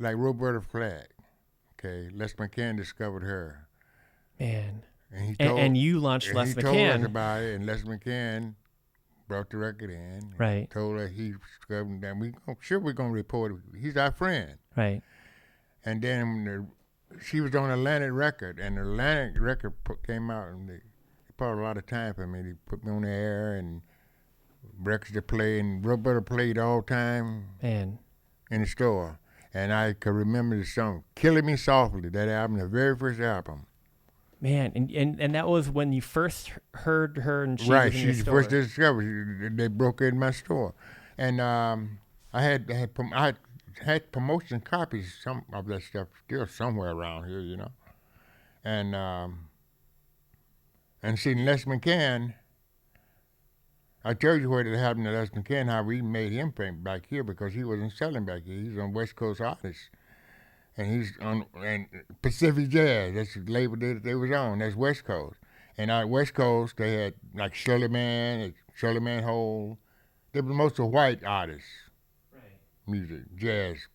like Roberta Flack. Okay, Les McCann discovered her. Man. And he And you launched and Les he told us McCann. about it, and Les McCann brought the record in. Right. Told her he discovered that we're gonna report it. He's our friend. Right. And then she was on Atlantic Record, and the Atlantic Record came out, and they put a lot of time for me. They put me on the air and records to play, and Roberta played all time Man. in the store. And I could remember the song "Killing Me Softly," that album, the very first album. Man, and that was when you first heard her, and she Right, was in your she store. first discovered. They broke in my store, and I had promotion copies some of that stuff still somewhere around here, you know. And seeing Les McCann, I told you what had happened to Les McCann, how we made him famous back here because he wasn't selling back here. He's on West Coast artists. And he's on and Pacific Jazz. That's the label that they was on. That's West Coast. And out West Coast, they had like Shirley Man Hole. They were mostly white artists, Right. music, jazz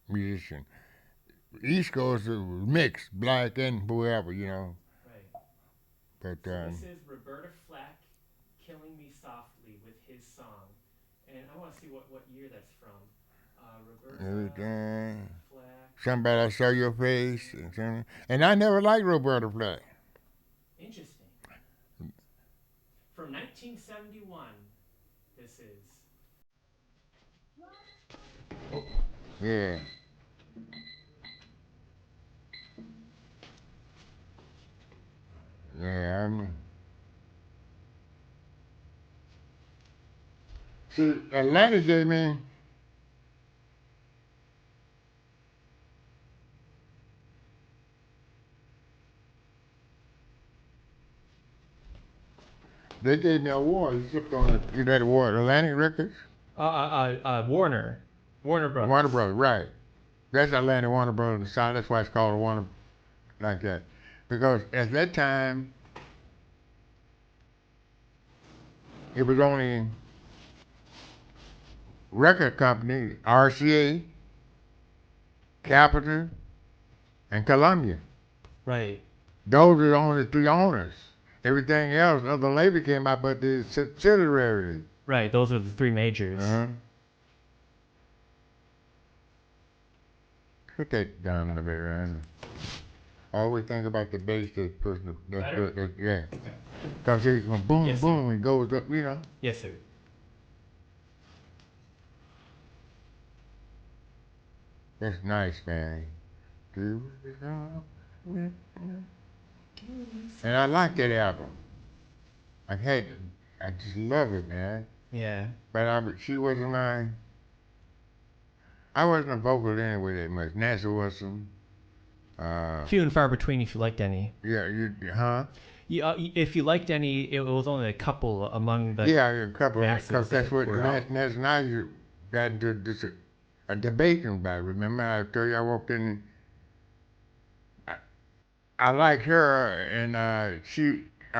musician. East Coast was mixed, black and whoever, you know. Right. But So this is Roberta Flack, "Killing Me Softly" with his song, and I want to see what year that's from. Roberta everything. Flack. Somebody I saw your face, and I never liked Roberta Flack. Interesting. From 1971, this is. Yeah. Yeah, I mean. See, Atlanta gave me. They gave me an award. You slipped on it. You that award, Atlantic Records? Warner Brothers. Warner Brothers, right. That's Atlantic Warner Brothers. That's why it's called a Warner like that. Because at that time, it was only record company, RCA, Capitol, and Columbia. Right. Those are the only three owners. Everything else, other label came out, but the subsidiaries. Right. Those are the three majors. Uh-huh. Put that down a bit, right? I always think about the bass that person, yeah. Because it's going boom, Yes, boom, it goes up, you know. Yes, sir. That's nice, man. And I like that album. I just love it, man. Yeah. But she wasn't mine. I wasn't a vocal anyway that much. Nancy wasn't. Few and far between if you liked any. Yeah, huh? If you liked any, it was only a couple among the. Yeah, a couple. Because that's what were out. Nancy and I got into this a debate about it. Remember, I told you I walked in. I like her, and I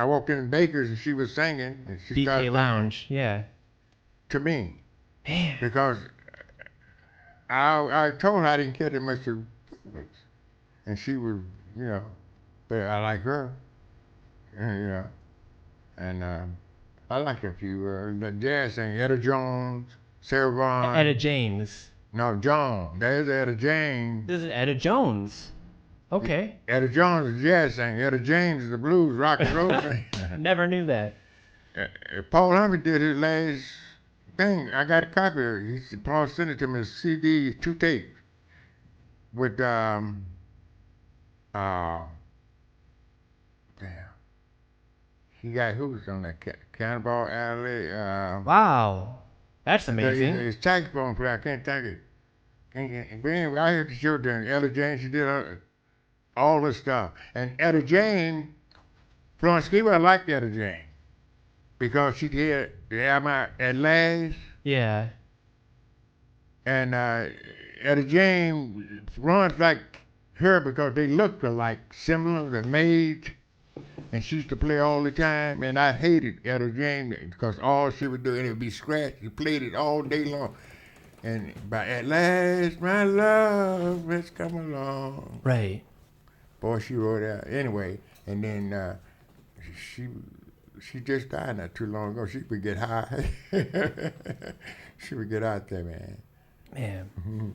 walked in Baker's and she was singing, and she BK started Lounge, yeah. to me Man. because I told her I didn't care that much for and she was, you know, but I like her, and, you know, and I like a few the jazz singer, Etta Jones, Sarah Vaughan. Etta James. No, John. There's Etta James. This is Etta Jones. Okay. Etta Jones is a jazz singer. Etta James is a blues rock and roll singer. Never knew that. Paul Humphrey did his last thing. I got a copy of it. Paul sent it to me as CD, 2 tapes with damn. He got who's on that Cannonball Alley. Wow. That's amazing. His saxophone player, I can't think it. But anyway, I had to show it to him. Etta James, she did all this stuff. And Etta James, Florence Skeever, I liked Etta James because she did the album at last. Yeah. And Etta James runs like her because they looked alike, similar, they're made. And she used to play all the time, and I hated Etta James because all she would do, and it would be scratched. She played it all day long. And by at last, my love has come along. Right. Boy, she wrote out. Anyway, and then she just died not too long ago. She would get high. She would get out there, man. Man. Mm-hmm.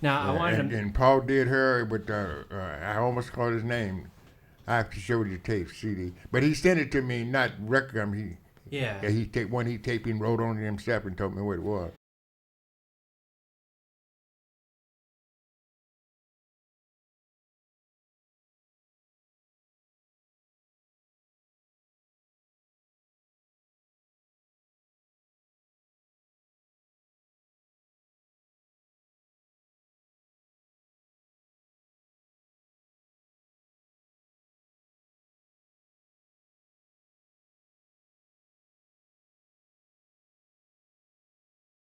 Now, I wanted to... And Paul did her with, I almost called his name. I have to show you the tape, CD. But he sent it to me, not record. Yeah. He taped and wrote on it himself and told me what it was.